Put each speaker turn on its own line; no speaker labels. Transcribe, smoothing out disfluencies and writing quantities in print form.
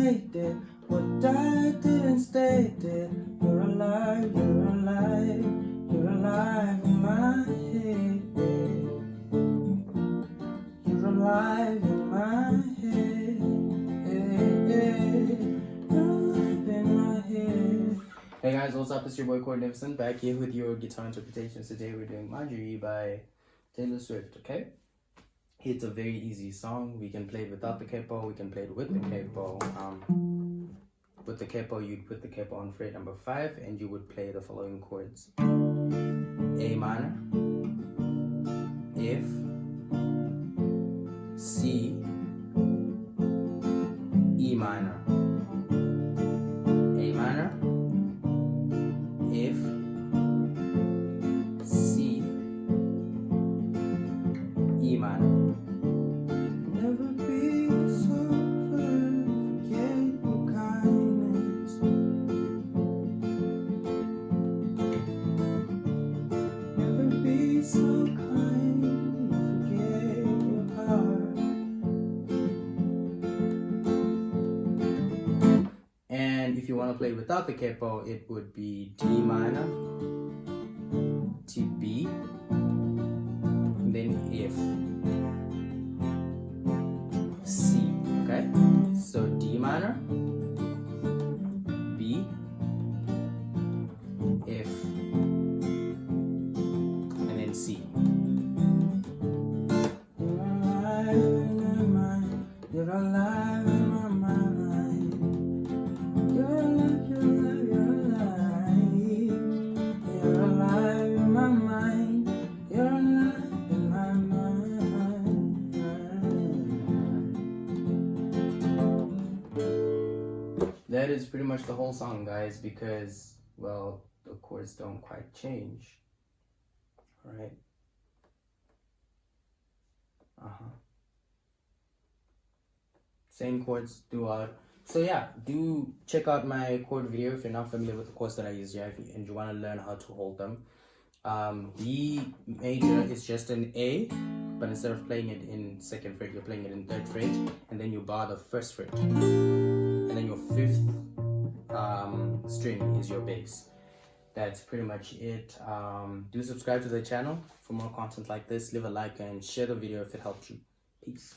made it. What I didn't state it. You're alive, you're alive, you're alive in my head. You're alive in my head. You're alive in my head. Hey guys, what's up? It's your boy Cornelison back here with your guitar interpretations. Today we're doing Marjorie by Taylor Swift, okay? It's a very easy song. We can play it without the capo, we can play it with the capo. With the capo, you'd put the capo on fret number 5 and you would play the following chords. A minor, F, C, E minor, A minor, F, C, E minor. Never be so forget your kindness. Never be so kind, forget your heart. And if you want to play without the capo, it would be D minor to B, and then F, C, okay? So D minor, B, F, and then C. You're alive in my mind, you're alive in my mind. You're alive, you're alive, you're alive. You're alive in my mind, you're alive in my mind. That is pretty much the whole song, guys, because, well, the chords don't quite change. Alright? Same chords throughout. So yeah, do check out my chord video if you're not familiar with the chords that I use here and you want to learn how to hold them. B major is just an A, but instead of playing it in 2nd fret, you're playing it in 3rd fret, and then you bar the 1st fret. And then your 5th string is your bass. That's pretty much it. Do subscribe to the channel for more content like this. Leave a like and share the video if it helped you. Peace.